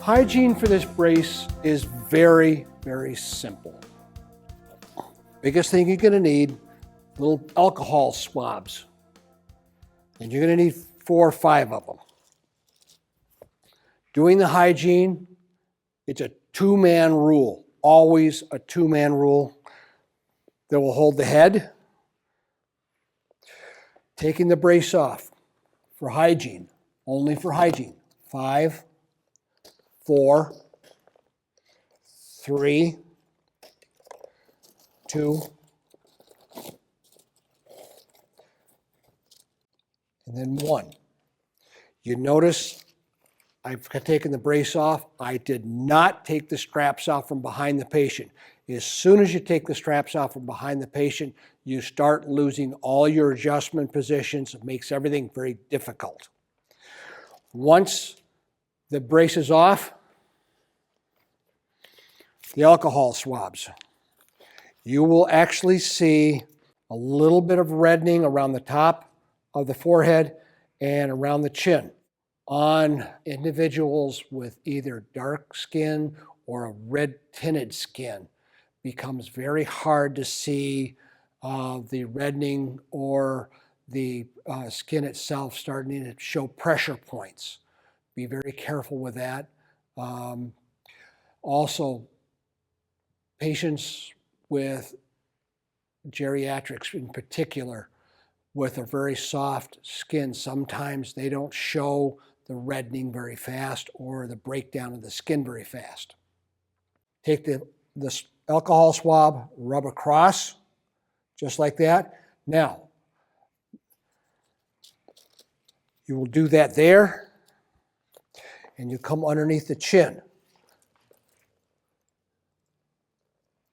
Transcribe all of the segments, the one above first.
Hygiene for this brace is very, very simple. Biggest thing you're going to need, little alcohol swabs. And you're going to need 4 or 5 of them. Doing the hygiene, it's a 2-man rule. Always a 2-man rule that will hold the head. Taking the brace off for hygiene, only for hygiene. 5, 4, 3, 2, and then 1. You notice I've taken the brace off. I did not take the straps off from behind the patient. As soon as you take the straps off from behind the patient, you start losing all your adjustment positions. It makes everything very difficult. Once the brace is off, the alcohol swabs. You will actually see a little bit of reddening around the top of the forehead and around the chin. On individuals with either dark skin or a red tinted skin, becomes very hard to see the reddening or the skin itself starting to show pressure points. Be very careful with that. Also, patients with geriatrics in particular with a very soft skin, sometimes they don't show the reddening very fast or the breakdown of the skin very fast. Take the alcohol swab, rub across, just like that. Now, you will do that there, and you come underneath the chin,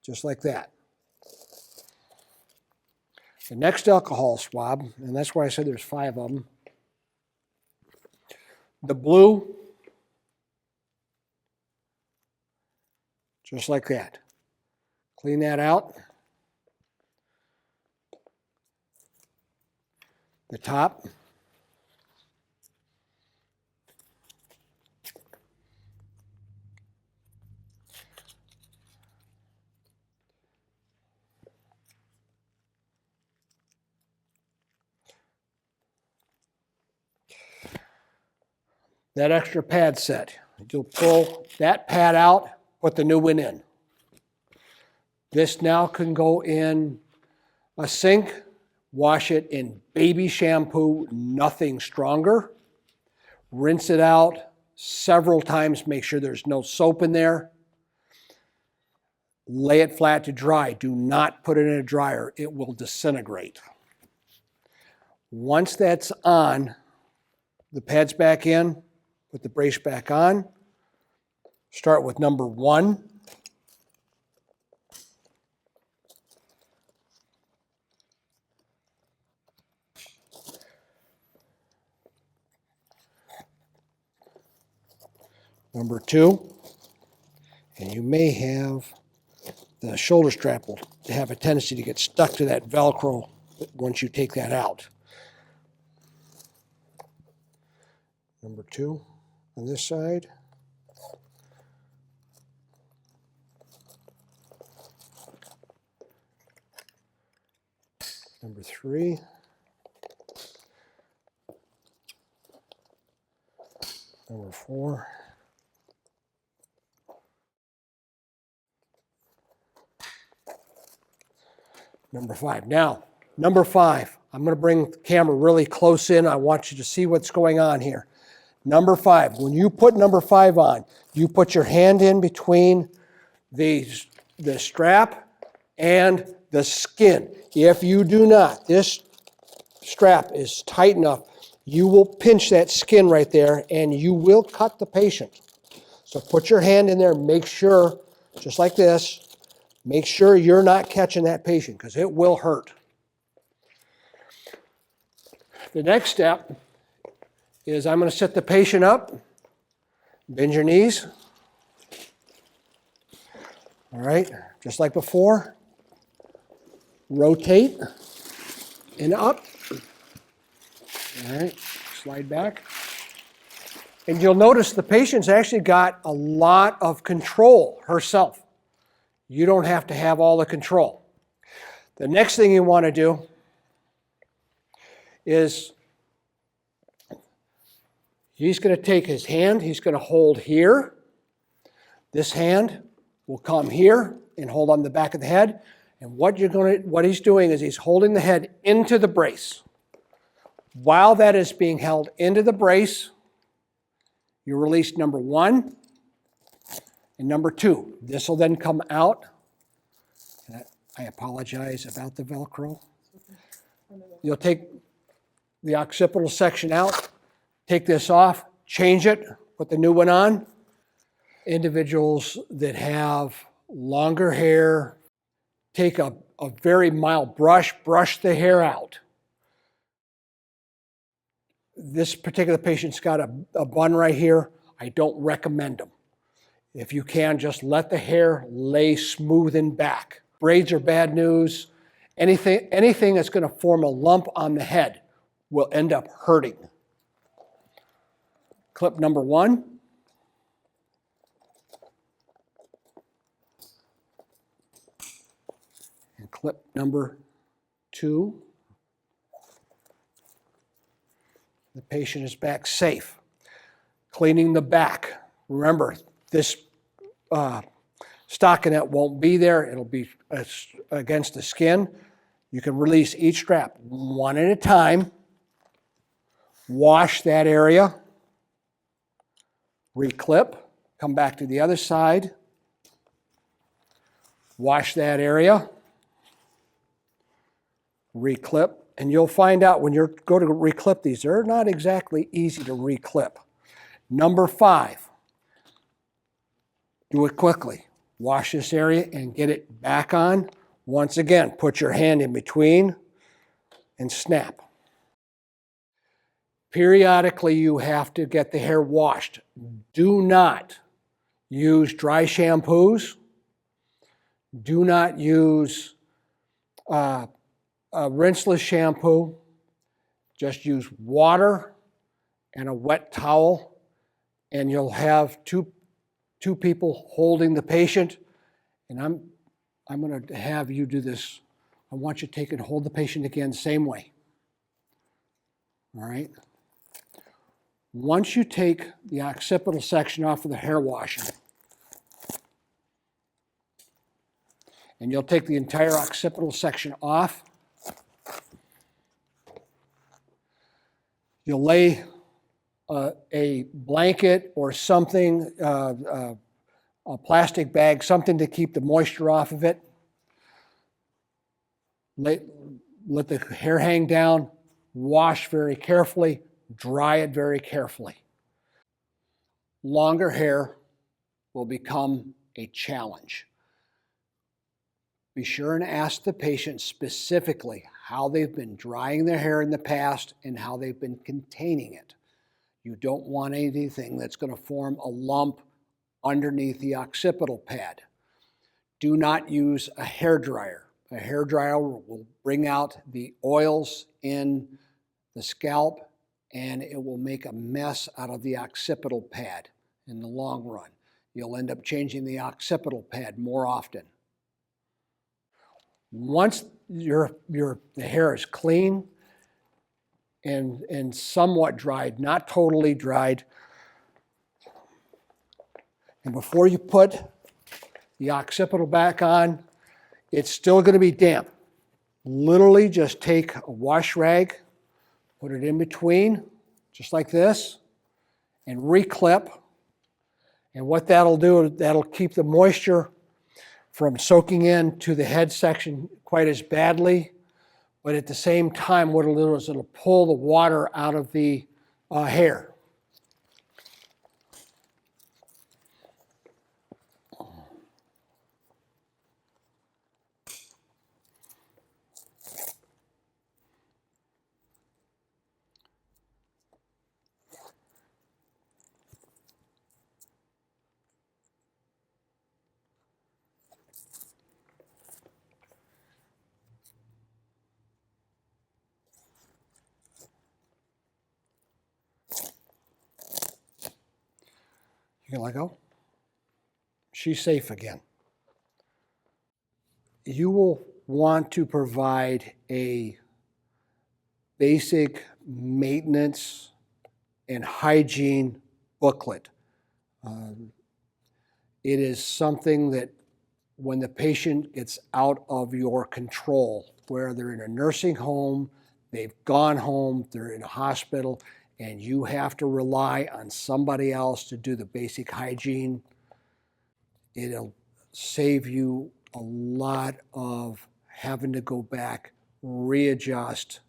just like that. The next alcohol swab, and that's why I said there's 5 of them. The blue, just like that. Clean that out. The top. That extra pad set. You'll pull that pad out, put the new one in. This now can go in a sink, wash it in baby shampoo, nothing stronger. Rinse it out several times, make sure there's no soap in there. Lay it flat to dry. Do not put it in a dryer. It will disintegrate. Once that's on, the pad's back in, put the brace back on. Start with number 1. Number 2. And you may have the shoulder strap will have a tendency to get stuck to that Velcro once you take that out. Number 2 on this side. Number 3. Number 4. Number 5. Now, number 5. I'm going to bring the camera really close in. I want you to see what's going on here. Number 5. When you put number 5 on, you put your hand in between the strap and the skin. If you do not, this strap is tight enough, you will pinch that skin right there and you will cut the patient. So put your hand in there, make sure, just like this, make sure you're not catching that patient because it will hurt. The next step is I'm going to set the patient up, bend your knees. All right, just like before. Rotate and up. All right, slide back. And you'll notice the patient's actually got a lot of control herself. You don't have to have all the control. The next thing you want to do is he's going to take his hand, he's going to hold here. This hand will come here and hold on the back of the head. And what he's doing is he's holding the head into the brace. While that is being held into the brace, you release number 1 and number 2. This will then come out. And I apologize about the Velcro. You'll take the occipital section out, take this off, change it, put the new one on. Individuals that have longer hair, take a very mild brush the hair out. This particular patient's got a bun right here. I don't recommend them. If you can, just let the hair lay smooth and back. Braids are bad news. Anything that's going to form a lump on the head will end up hurting. Clip number 1. And clip number 2. The patient is back safe. Cleaning the back. Remember, this stockinette won't be there. It'll be against the skin. You can release each strap one at a time. Wash that area. Reclip. Come back to the other side. Wash that area. Reclip. And you'll find out when you go to reclip these, they're not exactly easy to reclip. Number 5, do it quickly. Wash this area and get it back on. Once again, put your hand in between and snap. Periodically, you have to get the hair washed. Do not use dry shampoos. Do not use a rinseless shampoo. Just use water and a wet towel, and you'll have two people holding the patient. And I'm going to have you do this. I want you to take and hold the patient again, same way. All right? Once you take the occipital section off of the hair washing, and you'll take the entire occipital section off, you'll lay a blanket or something, a plastic bag, something to keep the moisture off of it. Let the hair hang down, wash very carefully, dry it very carefully. Longer hair will become a challenge. Be sure and ask the patient specifically how they've been drying their hair in the past and how they've been containing it. You don't want anything that's going to form a lump underneath the occipital pad. Do not use a hair dryer. A hair dryer will bring out the oils in the scalp, and it will make a mess out of the occipital pad in the long run. You'll end up changing the occipital pad more often. Once the hair is clean and somewhat dried, not totally dried, and before you put the occipital back on, it's still going to be damp. Literally just take a wash rag, put it in between, just like this, and reclip. And what that'll do, that'll keep the moisture from soaking into the head section quite as badly, but at the same time, what it'll do is it'll pull the water out of the hair. You can let go. She's safe again. You will want to provide a basic maintenance and hygiene booklet. It is something that when the patient gets out of your control, where they're in a nursing home, they've gone home, they're in a hospital, and you have to rely on somebody else to do the basic hygiene, it'll save you a lot of having to go back, readjust,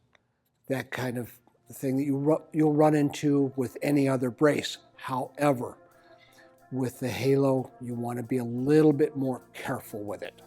that kind of thing that you'll run into with any other brace. However, with the Halo, you want to be a little bit more careful with it.